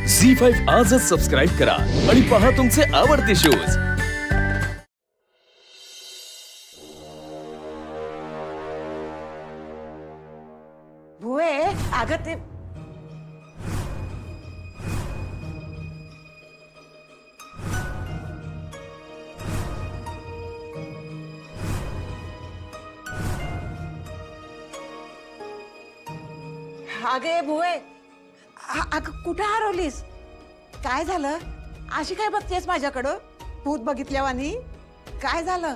झी5 आजच सबस्क्राईब करा आणि पहा तुमचे आवडते शोज। भुवे अगं ते अगे भुवे अगं कुठं हरवलीस? काय झालं? अशी काय बघतेस माझ्याकडं भूत बघितल्यावानी? काय झालं?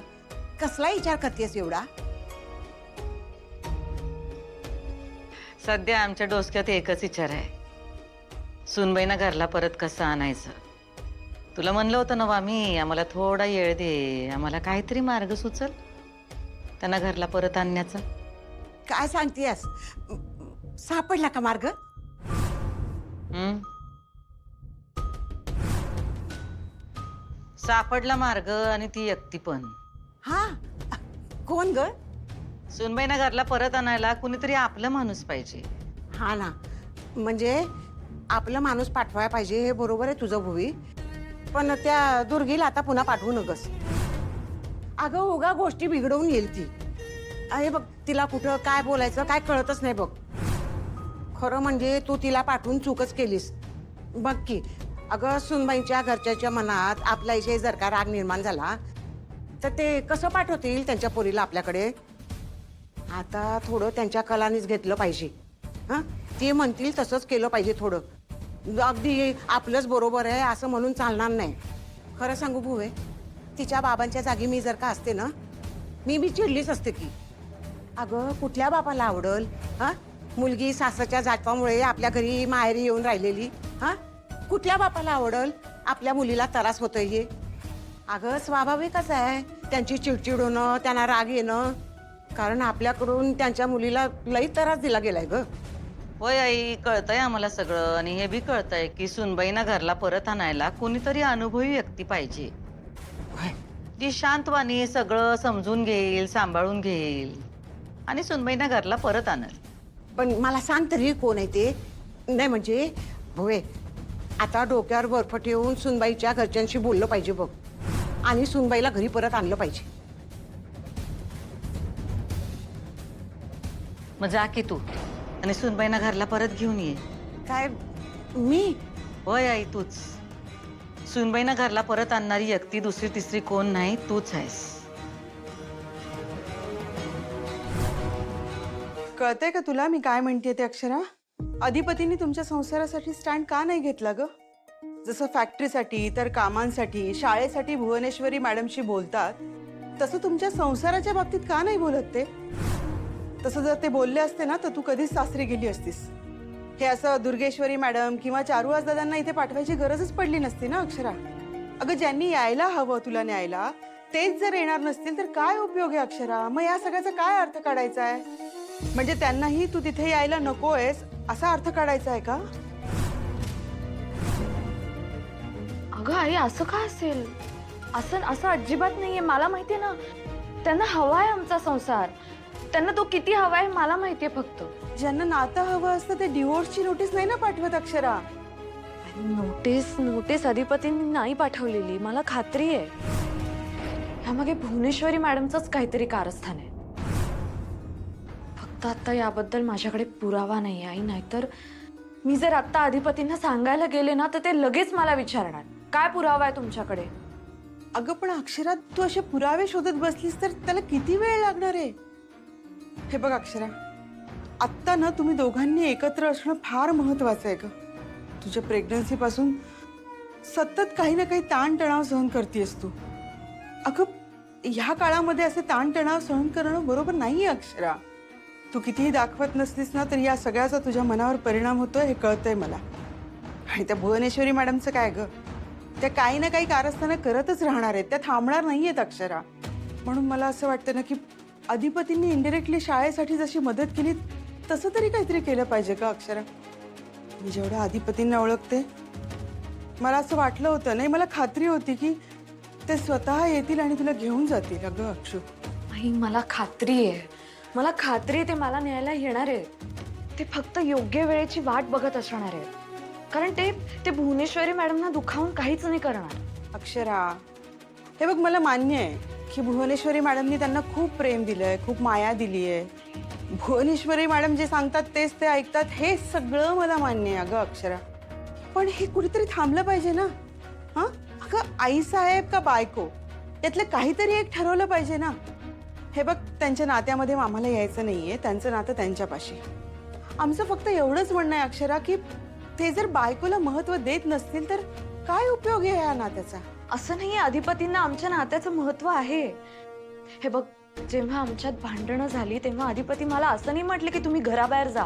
कसला विचार करतेस एवढा? सध्या आमच्या डोसक्यात एकच विचार आहे, सुनबाईना घरला परत कसं आणायचं। तुला म्हणलं होतं ना आम्ही, आम्हाला थोडा वेळ दे, आम्हाला काहीतरी मार्ग सुचल त्यांना घरला परत आणण्याचा। काय सांगतेस? सापडला का मार्ग? सापडला मार्ग, आणि ती एकटी पण। हा कोण ग? सुनबाईना घरला परत आणायला कुणीतरी आपलं माणूस पाहिजे। हा ना, म्हणजे आपलं माणूस पाठवायला पाहिजे, हे बरोबर आहे तुझं भुवी। पण त्या दुर्गीला आता पुन्हा पाठवू नकस। अगं उगा गोष्टी बिघडवून येईल ती। अरे बघ, तिला कुठं काय बोलायचं काय कळतच नाही बघ। खरं म्हणजे तू तिला पाठवून चूकच केलीस बघ की। अगं सुनबाईंच्या घरच्याच्या मनात आपल्याविषयी जर का राग निर्माण झाला तर ते कसं पाठवतील त्यांच्या पोरीला आपल्याकडे? आता थोडं त्यांच्या कलानीच घेतलं पाहिजे। हां, ते म्हणतील तसंच केलं पाहिजे थोडं। अगदी आपलंच बरोबर आहे असं म्हणून चालणार नाही। खरं सांगू भुवे, तिच्या बाबांच्या जागी मी जर का असते ना, मी चिडलीच असते की। अगं कुठल्या बापाला आवडल? हां, मुलगी सासरच्या जाटवामुळे आपल्या घरी माहेरी येऊन राहिलेली। हां, कुठल्या बापाला आवडल आपल्या मुलीला त्रास होतोय हे? अगं स्वाभाविकच आहे त्यांची चिडचिड होणं, त्यांना राग येणं, कारण आपल्याकडून त्यांच्या मुलीला लई त्रास दिला गेलाय ग। होय आई, कळतंय आम्हाला सगळं, आणि हे बी कळतंय की सुनबाईना घरला परत आणायला कोणीतरी अनुभवी व्यक्ती पाहिजे, जी शांतवानी सगळं समजून घेईल, सांभाळून घेईल आणि सुनबाईना घरला परत आणल। पण मला सांग तरी कोण आहे ते? नाही म्हणजे भुवे, आता डोक्यावर बर्फ ठेवून सुनबाईच्या घरच्यांशी बोललं पाहिजे बघ, आणि सुनबाईला घरी परत आणलं पाहिजे। मग जा की तू आणि सुनबाईना घरला परत घेऊन ये। काय मी? होय आई, तूच। सुनबाईना घरला परत आणणारी व्यक्ती दुसरी तिसरी कोण नाही, तूच आहेस। कळतंय का तुला मी काय म्हणते ते अक्षरा? अधिपतींनी तुमच्या संसारासाठी स्टँड का नाही घेतला ग? जसं फॅक्टरीसाठी, तर कामांसाठी, शाळेसाठी भुवनेश्वरी मॅडमशी बोलतात, तसं तुमच्या संसाराच्या बाबतीत का नाही बोलत ते? तसं जर ते बोलले असते ना तर तू कधीच सासरी गेली असतीस। हे असं दुर्गेश्वरी मॅडम किंवा चारुहास दादांना इथे पाठवायची गरजच पडली नसती ना अक्षरा। अगं ज्यांनी यायला हवं तुला न्यायला तेच जर येणार नसतील तर काय उपयोग आहे अक्षरा? मग या सगळ्याचा काय अर्थ काढायचा आहे? म्हणजे त्यांनाही तू तिथे यायला नकोयस असा अर्थ काढायचा आहे का? अगं आई, असं का असेल? असं अजिबात नाहीये, मला माहितीये ना। त्यांना हवाय आमचा संसार, त्यांना तो किती हवाय मला माहितीये। फक्त ज्यांना नातं हवं असतं ते डिवोर्सची नोटीस नाही ना पाठवत अक्षरा। नोटीस अधिपतींनी नाही पाठवलेली, मला खात्री आहे। ह्यामागे भुवनेश्वरी मॅडमचंच काहीतरी कारस्थान आहे। फक्त आता याबद्दल माझ्याकडे पुरावा नाही आई, नाहीतर मी जर आता अधिपतींना सांगायला गेले ना तर ते लगेच मला विचारणार, काय पुरावा आहे तुमच्याकडे? अगं पण अक्षरा, तू असे पुरावे शोधत बसलीस तर त्याला किती वेळ लागणार आहे? हे बघ अक्षरा, आत्ता ना तुम्ही दोघांनी एकत्र असणं फार महत्वाचं आहे ग। तुझ्या प्रेग्नन्सी पासून सतत काही ना काही ताणतणाव सहन करतेस तू। अगं ह्या काळामध्ये असे ताणतणाव सहन करणं बरोबर नाहीये अक्षरा। तू कितीही दाखवत नसलीस ना तर या सगळ्याचा तुझ्या मनावर परिणाम होतोय हे कळतंय मला। आणि त्या भुवनेश्वरी मॅडमचं काय ग, त्या काही ना काही कारस्थानं करतच राहणार आहेत, त्या थांबणार नाहीयेत अक्षरा। म्हणून मला असं वाटतं ना की अधिपतींनी इनडायरेक्टली शाळेसाठी जशी मदत केली तसं तरी काहीतरी केलं पाहिजे का अक्षरा? मी जेवढं अधिपतींना ओळखते मला असं वाटलं होतं, नाही मला खात्री होती की ते स्वतः येतील आणि तुला घेऊन जातील। अगं अक्षू, आई मला खात्री आहे ते मला न्यायला येणार आहे। ते फक्त योग्य वेळेची वाट बघत असणार आहेत। कारण ते भुवनेश्वरी मॅडमना दुखावून काहीच नाही करणार. अक्षरा, हे बघ, मला मान्य आहे की भुवनेश्वरी मॅडमनी त्यांना खूप प्रेम दिलंय, खूप माया दिली आहे. भुवनेश्वरी मॅडम जे सांगतात तेच ते ऐकतात, हे सगळं मला मान्य आहे अगं अक्षरा. पण हे कुठेतरी थांबलं पाहिजे ना. हां, अगं आई साहेब का बायको यातलं काहीतरी एक ठरवलं पाहिजे ना. हे बघ, त्यांच्या नात्यामध्ये आम्हाला यायचं नाहीये, त्यांचं नातं त्यांच्यापाशी. आमचं फक्त एवढंच म्हणणं आहे अक्षरा की ते जर बायकोला महत्व देत नसतील तर काय उपयोग आहे या नात्याचा. असं नाही, अधिपतींना आमच्या नात्याचं महत्व आहे. हे बघ, जेव्हा आमच्यात भांडणं झाली तेव्हा अधिपती मला असं नाही म्हटले की तुम्ही घराबाहेर जा.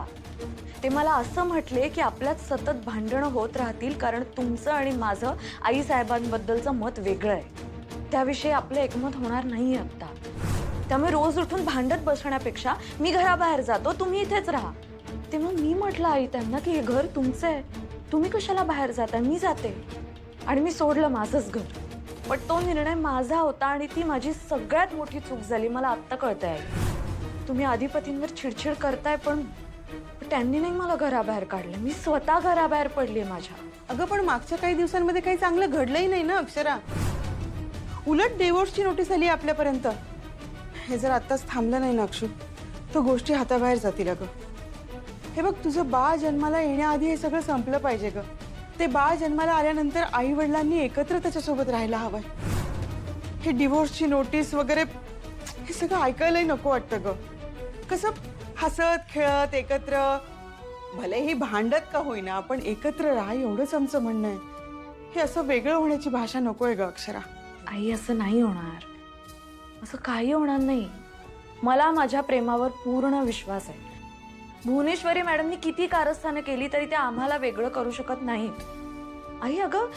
ते मला असं म्हटले की आपल्यात सतत भांडणं होत राहतील कारण तुमचं आणि माझं आई साहेबांबद्दलचं मत वेगळं आहे. त्याविषयी आपलं एकमत होणार नाहीये आता. त्यामुळे रोज उठून भांडत बसण्यापेक्षा मी घराबाहेर जातो, तुम्ही इथेच राहा. तेव्हा मी म्हटलं आई त्यांना की हे घर तुमचं आहे, तुम्ही कशाला बाहेर जाता, मी जाते. आणि मी सोडलं माझंच घर. पण तो निर्णय माझा होता आणि ती माझी सगळ्यात मोठी चूक झाली. मला आत्ता कळतंय. तुम्ही अधिपतींवर चिडचिड करताय पण त्यांनी नाही मला घराबाहेर काढलं, मी स्वतः घराबाहेर पडली माझ्या. अगं पण मागच्या काही दिवसांमध्ये काही चांगलं घडलंही नाही ना अक्षरा. उलट डिवोर्सची नोटीस आली आपल्यापर्यंत. हे जर आत्ताच थांबलं नाही ना अक्षू, तर गोष्टी हाताबाहेर जातील अगं. हे बघ, तुझं बाळ जन्माला येण्याआधी हे सगळं संपलं पाहिजे ग. ते बाळ जन्माला आल्यानंतर आई वडिलांनी एकत्र त्याच्यासोबत राहायला हवंय. हे डिवोर्सची नोटीस वगैरे हे सगळं ऐकायलाही नको वाटतं ग. कसं हसत खेळत एकत्र, भलेही भांडत का होईना पण एकत्र राहा, एवढंच आमचं म्हणणं आहे. हे असं वेगळं होण्याची भाषा नकोय ग अक्षरा. आई, असं नाही होणार, असं काही होणार नाही. मला माझ्या प्रेमावर पूर्ण विश्वास आहे. भुवनेश्वरी मॅडमनी किती कारस्थानं केली तरी त्या आम्हाला वेगळं करू शकत नाहीत. आई, अगं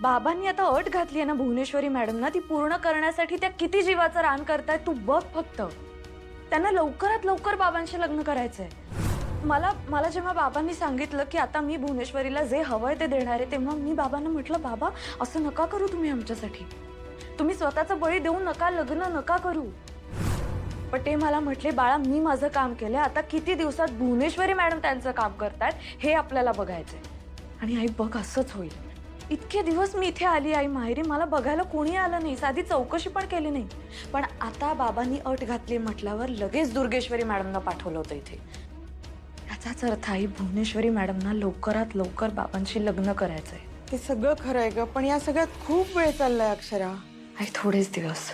बाबांनी आता अट घातली आहे ना भुवनेश्वरी मॅडमना, ती पूर्ण करण्यासाठी त्या किती जीवाचं रान करतायत तू बघ फक्त. त्यांना लवकरात लवकर बाबांशी लग्न करायचंय. मला जेव्हा बाबांनी सांगितलं की आता मी भुवनेश्वरीला जे हवंय ते देणार आहे, तेव्हा मी बाबांना म्हटलं, बाबा असं नका करू तुम्ही आमच्यासाठी, तुम्ही स्वतःचा बळी देऊ नका, लग्न नका करू. पण ते मला म्हटले, बाळा मी माझं काम केलंय, आता किती दिवसात भुवनेश्वरी मॅडम त्यांचं काम करतायत हे आपल्याला बघायचंय. आणि आई बघ, असंच होईल. इतके दिवस मी इथे आली आई माहेरी, मला बघायला कोणी आलं नाही, साधी चौकशी पण केली नाही. पण आता बाबांनी अट घातली म्हटल्यावर लगेच दुर्गेश्वरी मॅडमना पाठवलं होतं इथे. याचाच अर्थ आई, भुवनेश्वरी मॅडमना लवकरात लवकर बाबांशी लग्न करायचंय. ते सगळं खरं आहे ग, पण या सगळ्यात खूप वेळ चाललाय अक्षरा. आई, थोडेच दिवस,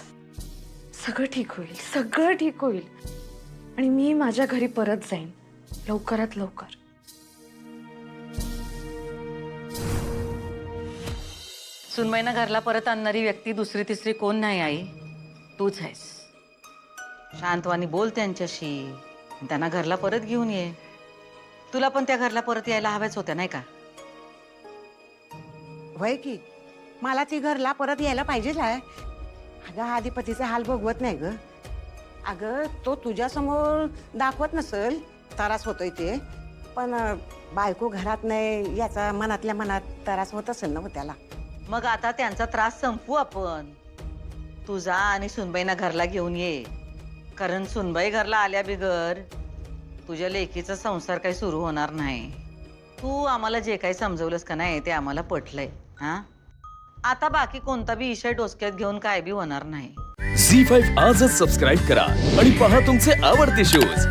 सगळं ठीक होईल, सगळं ठीक होईल. आणि मी माझ्या घरी परत जाईन लवकरात लवकर. सुनबाईना घरला परत आणणारी व्यक्ती दुसरी तिसरी कोण नाही आई, तूच आहेस. शांतवानी बोल त्यांच्याशी, त्यांना घरला परत घेऊन ये. तुला पण त्या घरला परत यायला हव्याच होत्या नाही का? वय की मला ती घरला परत यायला पाहिजेच आहे. अगं अधिपतीचा हाल बघवत नाही ग. अगं तो तुझ्यासमोर दाखवत नसेल त्रास होतोय ते, पण बायको घरात नाही याचा मनातल्या मनात त्रास होत असेल ना त्याला. मग आता त्यांचा त्रास संपवू आपण. तू जा आणि सुनबाईना घरला घेऊन ये, कारण सुनबाई घरला आल्या बिगर तुझ्या लेकीचा संसार काही सुरू होणार नाही. तू आम्हाला जे काही समजवलंस का नाही ते आम्हाला पटलंय. हा, आता बाकी कोणता बी विषय डोसक्यात घेऊन काय बी होणार नाही. झी5 आजच सबस्क्राईब करा आणि पहा तुमचे आवडते शोज